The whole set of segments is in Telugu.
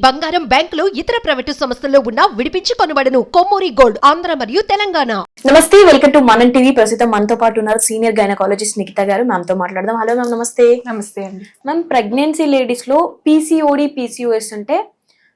బంగారం, బ్యాంకులు, ఇతర ప్రైవేటు సంస్థల్లో ఉన్న విడిపించి కొనబడును. కొమ్మూరి గోల్డ్, ఆంధ్ర మరియు తెలంగాణ. నమస్తే, వెల్కమ్ టు మనం టీవీ. ప్రస్తుతం మనతో పాటు ఉన్నారు సీనియర్ గైనకాలజిస్ట్ నిఖిత గారు. మ్యామ్ తో మాట్లాడదాం. హలో మ్యామ్, నమస్తే. నమస్తే అండి. మ్యామ్, ప్రెగ్నెన్సీ లేడీస్ లో పీసీఓడి, పీసీఓఎస్ అంటే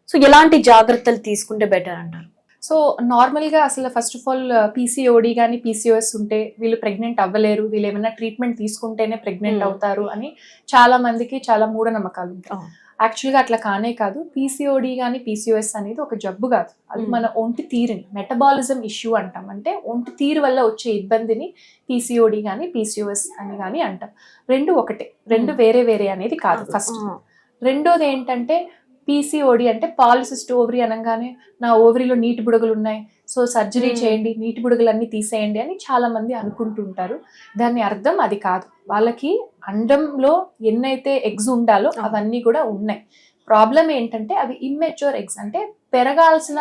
సో ఎలాంటి జాగ్రత్తలు తీసుకుంటే బెటర్ అంటారు? సో నార్మల్గా అసలు ఫస్ట్ ఆఫ్ ఆల్ పీసీఓడి కానీ పీసీఓఎస్ ఉంటే వీళ్ళు ప్రెగ్నెంట్ అవ్వలేరు, వీళ్ళు ఏమైనా ట్రీట్మెంట్ తీసుకుంటేనే ప్రెగ్నెంట్ అవుతారు అని చాలా మందికి చాలా మూఢనమ్మకాలు ఉంటాయి. యాక్చువల్గా అట్లా కానే కాదు. పీసీఓడి కానీ పీసీఓఎస్ అనేది ఒక జబ్బు కాదు, అది మన ఒంటి తీరుని మెటబాలిజం ఇష్యూ అంటాం. అంటే ఒంటి తీరు వల్ల వచ్చే ఇబ్బందిని పీసీఓడి కానీ పీసీఓఎస్ అని కానీ అంటాం. రెండు ఒకటే, రెండు వేరే వేరే అనేది కాదు. ఫస్ట్ రెండోది ఏంటంటే పీసీఓడి అంటే పాలిసిస్ట్ ఓవరీ అనగానే నా ఓవరీలో నీటి బుడగలు ఉన్నాయి, సో సర్జరీ చేయండి, నీటి బుడగలన్నీ తీసేయండి అని చాలా మంది అనుకుంటుంటారు. దాని అర్థం అది కాదు. వాళ్ళకి అండంలో ఎన్నైతే ఎగ్స్ ఉండాలో అవన్నీ కూడా ఉన్నాయి. ప్రాబ్లం ఏంటంటే అవి ఇమ్మెచ్యూర్ ఎగ్స్, అంటే పెరగాల్సిన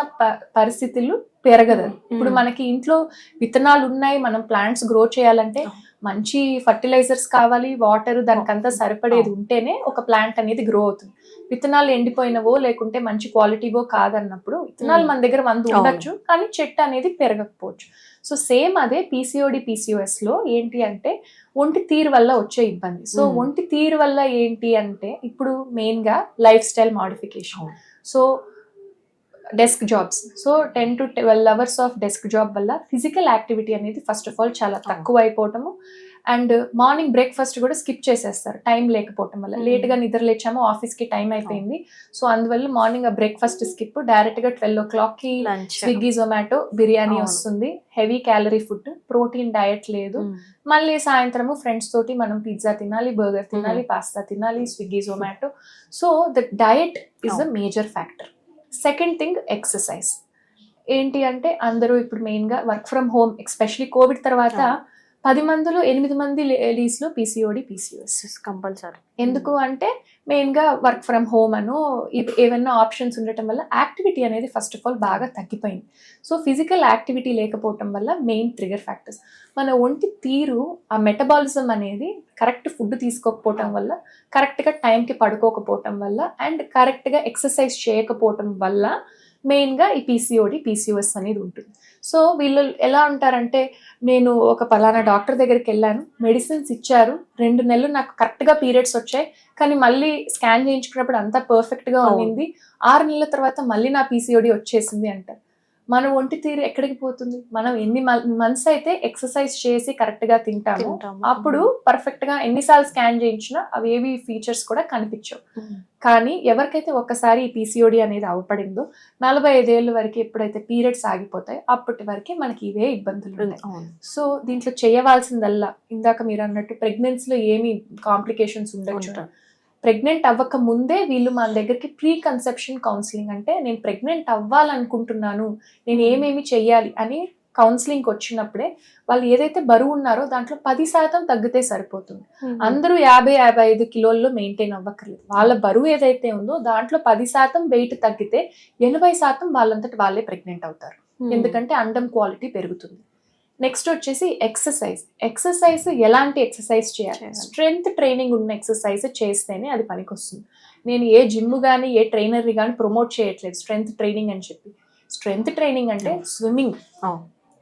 పరిస్థితులు పెరగదు. ఇప్పుడు మనకి ఇంట్లో విత్తనాలు ఉన్నాయి, మనం ప్లాంట్స్ గ్రో చేయాలంటే మంచి ఫర్టిలైజర్స్ కావాలి, వాటర్ దానికంతా సరిపడేది ఉంటేనే ఒక ప్లాంట్ అనేది గ్రో అవుతుంది. విత్తనాలు ఎండిపోయినవో లేకుంటే మంచి క్వాలిటీవో కాదన్నప్పుడు విత్తనాలు మన దగ్గర 100 ఉండొచ్చు, కానీ చెట్టు అనేది పెరగకపోవచ్చు. సో సేమ్ అదే పీసీఓడి పీసీఓఎస్ లో ఏంటి అంటే ఒంటి తీరు వల్ల వచ్చే ఇబ్బంది. సో ఒంటి తీరు వల్ల ఏంటి అంటే ఇప్పుడు మెయిన్ గా life style modification. So desk jobs, so 10 to 12 hours of desk job వల్ల ఫిజికల్ యాక్టివిటీ అనేది ఫస్ట్ ఆఫ్ ఆల్ చాలా తక్కువ అయిపోవటము. అండ్ మార్నింగ్ బ్రేక్ఫాస్ట్ కూడా స్కిప్ చేసేస్తారు టైం లేకపోవటం వల్ల. లేట్గా నిద్ర లేచాము, ఆఫీస్కి టైం అయిపోయింది, సో అందువల్ల మార్నింగ్ ఆ బ్రేక్ఫాస్ట్ స్కిప్, డైరెక్ట్గా 12 o'clockకి స్విగ్గీ జొమాటో బిర్యానీ వస్తుంది, heavy calorie food, protein diet లేదు. మళ్ళీ సాయంత్రము ఫ్రెండ్స్ తోటి మనం పిజ్జా తినాలి, బర్గర్ తినాలి, పాస్తా తినాలి, Swiggy Zomato. So the diet is the major factor. Second thing exercise. ఏంటి అంటే అందరూ ఇప్పుడు మెయిన్గా work from home, especially Covid తర్వాత 10 మందిలో 8 మంది లేడీస్లో పీసీఓడి పీసీఓఎస్ కంపల్సరీ. ఎందుకు అంటే మెయిన్గా వర్క్ ఫ్రమ్ హోమ్ అను ఏమైనా ఆప్షన్స్ ఉండటం వల్ల యాక్టివిటీ అనేది ఫస్ట్ ఆఫ్ ఆల్ బాగా తగ్గిపోయింది. సో ఫిజికల్ యాక్టివిటీ లేకపోవటం వల్ల మెయిన్ ట్రిగర్ ఫ్యాక్టర్స్. మన ఒంటి తీరు, ఆ మెటబాలిజం అనేది కరెక్ట్ ఫుడ్ తీసుకోకపోవటం వల్ల, కరెక్ట్గా టైంకి పడుకోకపోవటం వల్ల, అండ్ కరెక్ట్గా ఎక్సర్సైజ్ చేయకపోవటం వల్ల మెయిన్గా ఈ పీసీఓడి పీసీఓఎస్ అనేది ఉంటుంది. సో వీళ్ళు ఎలా ఉంటారంటే, నేను ఒక పలానా డాక్టర్ దగ్గరికి వెళ్ళాను, మెడిసిన్స్ ఇచ్చారు, 2 నెలలు నాకు కరెక్ట్గా పీరియడ్స్ వచ్చాయి, కానీ మళ్ళీ స్కాన్ చేయించుకున్నప్పుడు అంతా పర్ఫెక్ట్గా ఉండింది, 6 నెలల తర్వాత మళ్ళీ నా పీసీఓడి వచ్చేసింది అంటారు. మన ఒంటి తీరు ఎక్కడికి పోతుంది? మనం ఎన్ని మంత్స్ అయితే ఎక్సర్సైజ్ చేసి కరెక్ట్గా తింటాము, అప్పుడు పర్ఫెక్ట్గా ఎన్నిసార్లు స్కాన్ చేయించినా అవి ఏవి ఫీచర్స్ కూడా కనిపించవు. కానీ ఎవరికైతే ఒక్కసారి ఈ పీసీఓడి అనేది అవపడిందో 45 ఏళ్ళ వరకు ఎప్పుడైతే పీరియడ్స్ ఆగిపోతాయి అప్పటి వరకు మనకి ఇవే ఇబ్బందులు ఉన్నాయి. సో దీంట్లో చేయవలసిందల్లా ఇందాక మీరు అన్నట్టు ప్రెగ్నెన్సీలో ఏమి కాంప్లికేషన్స్ ఉండొచ్చు. ప్రెగ్నెంట్ అవ్వక ముందే వీళ్ళు మన దగ్గరికి ప్రీ కన్సెప్షన్ కౌన్సిలింగ్, అంటే నేను ప్రెగ్నెంట్ అవ్వాలనుకుంటున్నాను, నేను ఏమేమి చెయ్యాలి అని కౌన్సిలింగ్కి వచ్చినప్పుడే వాళ్ళు ఏదైతే బరువు ఉన్నారో దాంట్లో 10% తగ్గితే సరిపోతుంది. అందరూ 50-55 కిలోల్లో మెయింటైన్ అవ్వక్కర్లేదు. వాళ్ళ బరువు ఏదైతే ఉందో దాంట్లో 10% వెయిట్ తగ్గితే 80% వాళ్ళంతటి వాళ్ళే ప్రెగ్నెంట్ అవుతారు, ఎందుకంటే అండం క్వాలిటీ పెరుగుతుంది. నెక్స్ట్ వచ్చేసి ఎక్సర్సైజ్. ఎక్సర్సైజ్ ఎలాంటి ఎక్సర్సైజ్ చేయాలి? స్ట్రెంగ్త్ ట్రైనింగ్ ఉన్న ఎక్సర్సైజ్ చేస్తేనే అది పనికి వస్తుంది. నేను ఏ జిమ్ కానీ ఏ ట్రైనర్ని కానీ ప్రమోట్ చేయట్లేదు స్ట్రెంగ్త్ ట్రైనింగ్ అని చెప్పి. స్ట్రెంగ్త్ ట్రైనింగ్ అంటే స్విమ్మింగ్,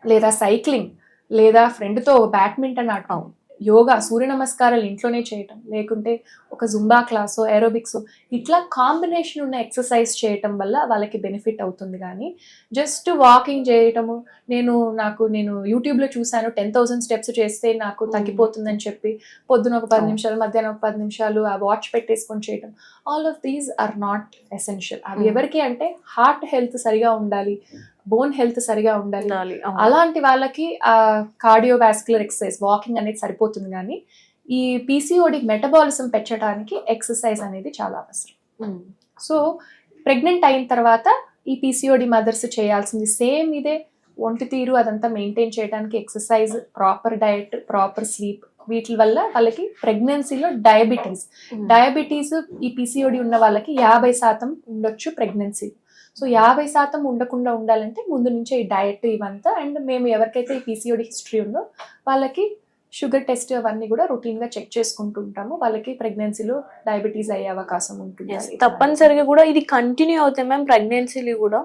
లేదా సైక్లింగ్, లేదా ఫ్రెండ్తో బ్యాడ్మింటన్ ఆడటం, యోగా, సూర్య నమస్కారాలు ఇంట్లోనే చేయటం, లేకుంటే ఒక జుంబా క్లాసో ఏరోబిక్స్, ఇట్లా కాంబినేషన్ ఉన్న ఎక్సర్సైజ్ చేయటం వల్ల వాళ్ళకి బెనిఫిట్ అవుతుంది. కానీ జస్ట్ వాకింగ్ చేయటము, నేను యూట్యూబ్లో చూసాను 10,000 స్టెప్స్ చేస్తే నాకు తగ్గిపోతుందని చెప్పి పొద్దున ఒక 10 నిమిషాలు, మధ్యాహ్నం ఒక 10 నిమిషాలు ఆ వాచ్ పెట్టేసుకొని చేయటం, all of these are not essential. అవి ఎవరికి అంటే హార్ట్ హెల్త్ సరిగా ఉండాలి, బోన్ హెల్త్ సరిగా ఉండాలి, అలాంటి వాళ్ళకి ఆ కార్డియోవాస్కులర్ ఎక్సర్సైజ్ వాకింగ్ అనేది సరిపోతుంది. కానీ ఈ పీసీఓడి మెటబాలిజం పెంచడానికి ఎక్సర్సైజ్ అనేది చాలా అవసరం. సో ప్రెగ్నెంట్ అయిన తర్వాత ఈ పీసీఓడి మదర్స్ చేయాల్సింది సేమ్ ఇదే. ఒంటి తీరు అదంతా మెయింటైన్ చేయడానికి exercise, proper diet, proper sleep, వీటి వల్ల వాళ్ళకి ప్రెగ్నెన్సీలో డయాబెటీస్ ఈ పీసీఓడి ఉన్న వాళ్ళకి 50% ఉండొచ్చు ప్రెగ్నెన్సీ. సో 50% ఉండకుండా ఉండాలంటే ముందు నుంచే ఈ డయట్ ఇవంతా. అండ్ మేము ఎవరికైతే ఈ పీసీఓడి హిస్టరీ ఉందో వాళ్ళకి షుగర్ టెస్ట్ అవన్నీ కూడా రొటీన్ గా చెక్ చేసుకుంటూ ఉంటాము. వాళ్ళకి ప్రెగ్నెన్సీలో డయాబెటీస్ అయ్యే అవకాశం ఉంటుంది. తప్పనిసరిగా కూడా ఇది కంటిన్యూ అవుతాయి మ్యామ్ ప్రెగ్నెన్సీలు కూడా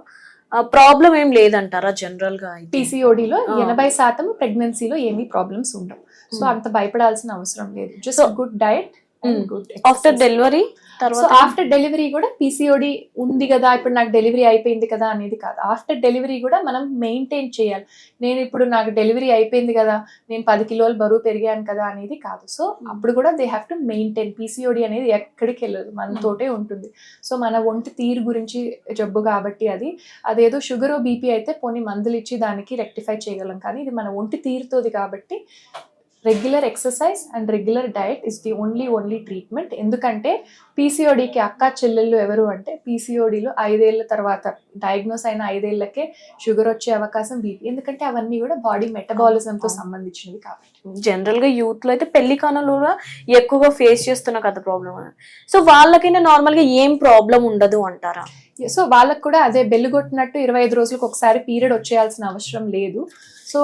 ప్రాబ్లం ఏం లేదంటారా జనరల్ గా? పీసీఓడిలో 80% ప్రెగ్నెన్సీలో ఏమీ ప్రాబ్లమ్స్ ఉండవు. సో అంత భయపడాల్సిన అవసరం లేదు. Just good diet and good after delivery so after delivery కూడా పీసీఓడి ఉంది కదా, ఇప్పుడు నాకు డెలివరీ అయిపోయింది కదా అనేది కాదు. ఆఫ్టర్ డెలివరీ కూడా మనం మెయింటైన్ చేయాలి. నేను ఇప్పుడు నాకు డెలివరీ అయిపోయింది కదా, నేను 10 కిలోలు బరువు పెరిగాను కదా అనేది కాదు. సో అప్పుడు కూడా they have to maintain. PCOD అనేది ఎక్కడికి వెళ్ళదు, మనతోటే ఉంటుంది. సో మన ఒంటి తీరు గురించి జబ్బు కాబట్టి అదేదో షుగర్ బీపీ అయితే పోనీ మందులు ఇచ్చి దానికి రెక్టిఫై చేయగలం, కానీ ఇది మన ఒంటి తీరుతోది కాబట్టి regular exercise and regular diet is the only treatment. ఎందుకంటే పీసీఓడికి అక్క చెల్లెళ్ళు ఎవరు అంటే, పీసీఓడిలో 5 ఏళ్ల తర్వాత డయాగ్నోస్ అయిన 5 ఏళ్లకే షుగర్ వచ్చే అవకాశం, బీపీ, ఎందుకంటే అవన్నీ కూడా బాడీ మెటబాలిజంతో సంబంధించినవి కాబట్టి. జనరల్ గా యూత్ లో అయితే పెళ్లి కాలంలో ఎక్కువగా ఫేస్ చేస్తున్న కదా ప్రాబ్లమ్. సో వాళ్ళకైనా నార్మల్ గా ఏం ప్రాబ్లం ఉండదు అంటారా? సో వాళ్ళకు కూడా అదే బెల్లు కొట్టినట్టు 25 రోజులకు ఒకసారి పీరియడ్ వచ్చేయాల్సిన అవసరం లేదు. సో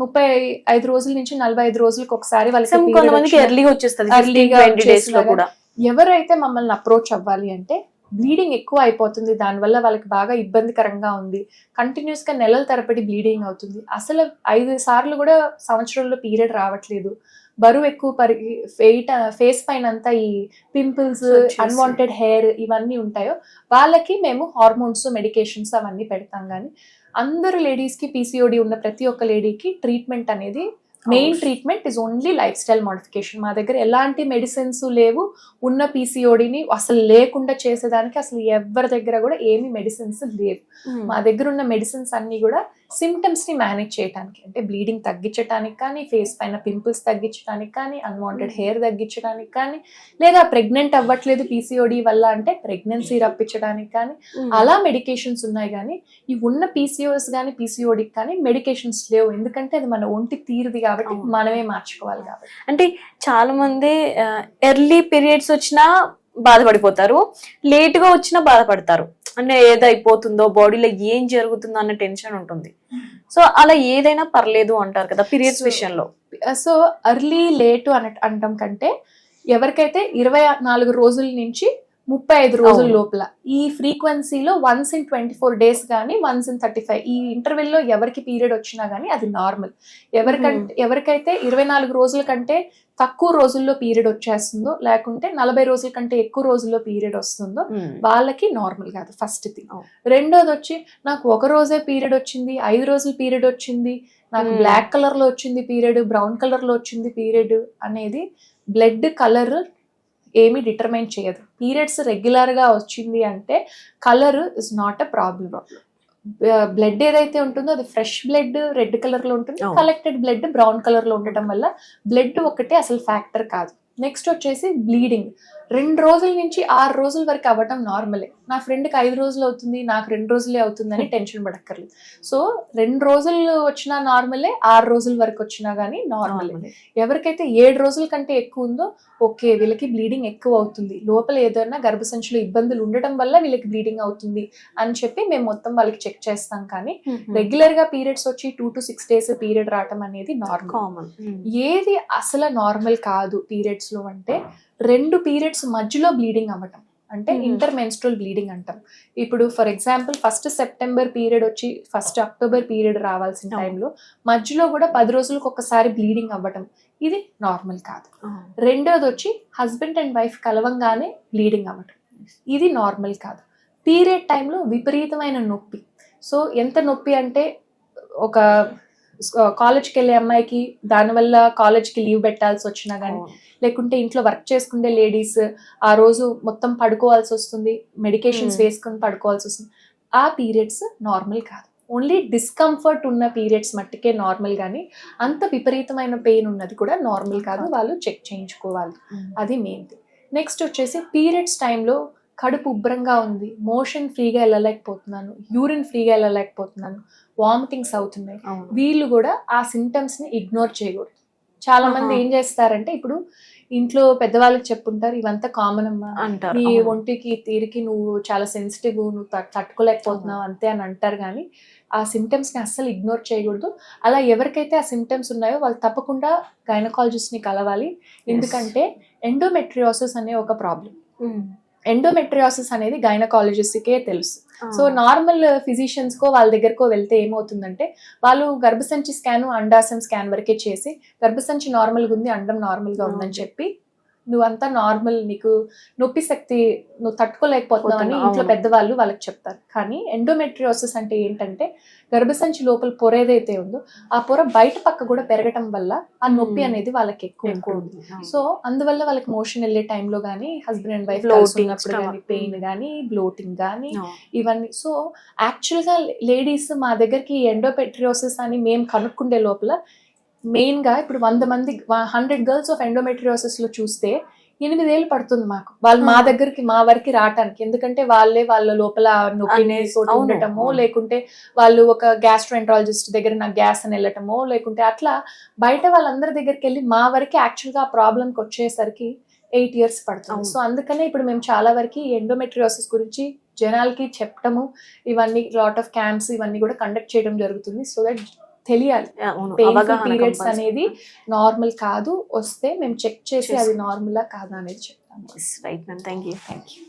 35 రోజుల నుంచి 45 రోజులకు ఒకసారి వాళ్ళకి కొంతమందికి ఎర్లీగా వచ్చేస్తుంది, ఎర్లీగా కూడా. ఎవరైతే మమ్మల్ని అప్రోచ్ అవ్వాలి అంటే, బ్లీడింగ్ ఎక్కువ అయిపోతుంది, దానివల్ల వాళ్ళకి బాగా ఇబ్బందికరంగా ఉంది, కంటిన్యూస్ గా నెలల తరబడి బ్లీడింగ్ అవుతుంది, అసలు 5 సార్లు కూడా సంవత్సరంలో పీరియడ్ రావట్లేదు, బరువు ఎక్కువ ఫేస్ పైన అంతా ఈ పింపుల్స్, అన్వాంటెడ్ హెయిర్ ఇవన్నీ ఉంటాయో వాళ్ళకి మేము హార్మోన్స్, మెడికేషన్స్ అవన్నీ పెడతాం. కానీ అందరు లేడీస్ కి పీసీఓడి ఉన్న ప్రతి ఒక్క లేడీకి ట్రీట్మెంట్ అనేది, main treatment is only life style modification. మా దగ్గర ఎలాంటి మెడిసిన్స్ లేవు. ఉన్న పీసీఓడిని అసలు లేకుండా చేసేదానికి అసలు ఎవరి దగ్గర కూడా ఏమి మెడిసిన్స్ లేవు. మా దగ్గర ఉన్న మెడిసిన్స్ అన్ని కూడా సిమ్టమ్స్ ని మేనేజ్ చేయడానికి, అంటే బ్లీడింగ్ తగ్గించడానికి కానీ, ఫేస్ పైన పింపుల్స్ తగ్గించడానికి కానీ, అన్వాంటెడ్ హెయిర్ తగ్గించడానికి కానీ, లేదా ప్రెగ్నెంట్ అవ్వట్లేదు పీసీఓడి వల్ల అంటే ప్రెగ్నెన్సీ రప్పించడానికి కానీ, అలా మెడికేషన్స్ ఉన్నాయి. కానీ ఈ ఉన్న పీసీఓఎస్ కానీ పీసీఓడికి కానీ మెడికేషన్స్ లేవు. ఎందుకంటే అది మన ఒంటి తీరుది కాబట్టి మనమే మార్చుకోవాలి కాబట్టి. అంటే చాలా మంది ఎర్లీ పీరియడ్స్ వచ్చినా బాధపడిపోతారు, లేట్ గా వచ్చినా బాధపడతారు. అంటే ఏదైపోతుందో, బాడీలో ఏం జరుగుతుందో అన్న టెన్షన్ ఉంటుంది. సో అలా ఏదైనా పర్లేదు అంటారు కదా పీరియడ్స్ విషయంలో. సో ఎర్లీ లేటు అనటం కంటే, ఎవరికైతే 24 రోజుల నుంచి 35 రోజుల లోపల ఈ ఫ్రీక్వెన్సీలో వన్స్ ఇన్ 24 days కానీ, వన్స్ ఇన్ 35 ఈ ఇంటర్వెల్ లో ఎవరికి పీరియడ్ వచ్చినా గానీ అది నార్మల్. ఎవరికైతే 24 రోజుల కంటే తక్కువ రోజుల్లో పీరియడ్ వచ్చేస్తుందో, లేకుంటే 40 రోజుల కంటే ఎక్కువ రోజుల్లో పీరియడ్ వస్తుందో వాళ్ళకి నార్మల్ కాదు ఫస్ట్ థింగ్. రెండోది వచ్చి, నాకు 1 రోజే పీరియడ్ వచ్చింది, 5 రోజులు పీరియడ్ వచ్చింది, నాకు బ్లాక్ కలర్ లో వచ్చింది పీరియడ్, బ్రౌన్ కలర్ లో వచ్చింది పీరియడ్ అనేది బ్లడ్ కలర్ ఏమీ డిటర్మైన్ చేయదు. పీరియడ్స్ రెగ్యులర్ గా వచ్చింది అంటే colour is not a problem. Blood ఏదైతే ఉంటుందో అది ఫ్రెష్ బ్లడ్ రెడ్ కలర్ లో ఉంటుంది, కలెక్టెడ్ బ్లడ్ బ్రౌన్ కలర్ లో ఉండటం వల్ల బ్లడ్ ఒకటే అసలు ఫ్యాక్టర్ కాదు. నెక్స్ట్ వచ్చేసి బ్లీడింగ్ 2 రోజుల నుంచి 6 రోజుల వరకు అవ్వటం నార్మలే. నా ఫ్రెండ్కి 5 రోజులు అవుతుంది, నాకు 2 రోజులే అవుతుందని టెన్షన్ పడక్కర్లేదు. సో 2 రోజులు వచ్చినా నార్మలే, 6 రోజుల వరకు వచ్చినా కానీ నార్మలే. ఎవరికైతే 7 రోజుల కంటే ఎక్కువ ఉందో, ఓకే వీళ్ళకి బ్లీడింగ్ ఎక్కువ అవుతుంది, లోపల ఏదైనా గర్భసంచిలో ఇబ్బందులు ఉండటం వల్ల వీళ్ళకి బ్లీడింగ్ అవుతుంది అని చెప్పి మేము మొత్తం వాళ్ళకి చెక్ చేస్తాం. కానీ రెగ్యులర్ గా పీరియడ్స్ వచ్చి 2 to 6 days పీరియడ్ రావటం అనేది నార్మల్. ఏది అసలు నార్మల్ కాదు పీరియడ్స్ లో అంటే, 2 పీరియడ్స్ మధ్యలో బ్లీడింగ్ అవ్వటం, అంటే ఇంటర్ మెన్స్ట్రల్ బ్లీడింగ్ అంటాం. ఇప్పుడు for example 1st September period వచ్చి 1st అక్టోబర్ పీరియడ్ రావాల్సిన టైంలో మధ్యలో కూడా 10 రోజులకు ఒకసారి బ్లీడింగ్ అవ్వటం, ఇది నార్మల్ కాదు. రెండోది వచ్చి హస్బెండ్ అండ్ వైఫ్ కలవంగానే బ్లీడింగ్ అవ్వటం, ఇది నార్మల్ కాదు. పీరియడ్ టైంలో విపరీతమైన నొప్పి. సో ఎంత నొప్పి అంటే, ఒక కాలేజ్కి వెళ్ళే అమ్మాయికి దానివల్ల కాలేజ్కి లీవ్ పెట్టాల్సి వచ్చినా కానీ, లేకుంటే ఇంట్లో వర్క్ చేసుకునే లేడీస్ ఆ రోజు మొత్తం పడుకోవాల్సి వస్తుంది, మెడికేషన్స్ వేసుకొని పడుకోవాల్సి వస్తుంది, ఆ పీరియడ్స్ నార్మల్ కాదు. ఓన్లీ డిస్కంఫర్ట్ ఉన్న పీరియడ్స్ మట్టుకే నార్మల్, కానీ అంత విపరీతమైన పెయిన్ ఉన్నది కూడా నార్మల్ కాదు, వాళ్ళు చెక్ చేయించుకోవాలి. అది మెయిన్ థింగ్. నెక్స్ట్ వచ్చేసి పీరియడ్స్ టైంలో కడుపు ఉబ్బరంగా ఉంది, మోషన్ ఫ్రీగా వెళ్ళలేకపోతున్నాను, యూరిన్ ఫ్రీగా వెళ్ళలేకపోతున్నాను, వామిటింగ్స్ అవుతున్నాయి, వీళ్ళు కూడా ఆ సింటమ్స్ ని ఇగ్నోర్ చేయకూడదు. చాలా మంది ఏం చేస్తారంటే, ఇప్పుడు ఇంట్లో పెద్దవాళ్ళకి చెప్పుంటారు ఇవంతా కామన్ అమ్మా, అంటారు. నీ అవును. ఒంటికి తీరికి నువ్వు చాలా సెన్సిటివ్, నువ్వు తట్టుకోలేకపోతున్నావు అంతే అని అంటారు. కానీ ఆ సిమ్టమ్స్ ని అస్సలు ఇగ్నోర్ చేయకూడదు. అలా ఎవరికైతే ఆ సిమ్టమ్స్ ఉన్నాయో వాళ్ళు తప్పకుండా గైనకాలజిస్ట్ ని కలవాలి. ఎందుకంటే ఎండోమెట్రియోసిస్ అనే ఒక ప్రాబ్లం. ఎండోమెట్రియోసిస్ అనేది గైనకాలజిస్ట్కే తెలుసు. సో నార్మల్ ఫిజిషియన్స్ కో వాళ్ళ దగ్గరకో వెళ్తే ఏమవుతుందంటే వాళ్ళు గర్భసంచి స్కాన్, అండాశయం స్కాన్ వరకే చేసి గర్భసంచి నార్మల్గా ఉంది, అండం నార్మల్గా ఉందని చెప్పి నువ్వంతా నార్మల్, నీకు నొప్పి శక్తి నువ్వు తట్టుకోలేకపోతున్నావు అని ఇంట్లో పెద్దవాళ్ళు వాళ్ళకి చెప్తారు. కానీ ఎండోమెట్రియోసిస్ అంటే ఏంటంటే గర్భసంచి లోపల పొర ఏదైతే ఉందో ఆ పొర బయట పక్క కూడా పెరగటం వల్ల ఆ నొప్పి అనేది వాళ్ళకి ఎక్కువ ఉంది. సో అందువల్ల వాళ్ళకి మోషన్ వెళ్ళే టైంలో కానీ, హస్బెండ్ అండ్ వైఫ్ ఉన్నప్పుడు కానీ పెయిన్ కానీ, బ్లోటింగ్ కానీ ఇవన్నీ. సో యాక్చువల్గా లేడీస్ మా దగ్గరికి ఎండోమెట్రియోసిస్ అని మేము కనుక్కుండే లోపల మెయిన్ గా ఇప్పుడు 100 గర్ల్స్ ఆఫ్ ఎండోమెట్రియోసిస్ లో చూస్తే 8 ఏళ్ళు పడుతుంది మాకు వాళ్ళు మా వరకు రావటానికి. ఎందుకంటే వాళ్ళ లోపల నొప్పి ఉండటమో, లేకుంటే వాళ్ళు ఒక గ్యాస్ట్రోఎంట్రాలజిస్ట్ దగ్గర నాకు గ్యాస్ అని వెళ్ళటమో, లేకుంటే అట్లా బయట వాళ్ళందరి దగ్గరికి వెళ్ళి మా వరకు యాక్చువల్ గా ఆ ప్రాబ్లంకి వచ్చేసరికి 8 years పడుతుంది. సో అందుకనే ఇప్పుడు మేము చాలా వరకు ఎండోమెట్రియోసిస్ గురించి జనాలకి చెప్పటము, ఇవన్నీ లాట్ ఆఫ్ క్యాంప్స్ ఇవన్నీ కూడా కండక్ట్ చేయడం జరుగుతుంది. సో దట్ తెలియాలి పెయిన్ఫుల్ పీరియడ్స్ అనేది నార్మల్ కాదు, వస్తే మేము చెక్ చేసి అది నార్మలా కాదా అనేది చెప్తాము. Right ma'am, thank you.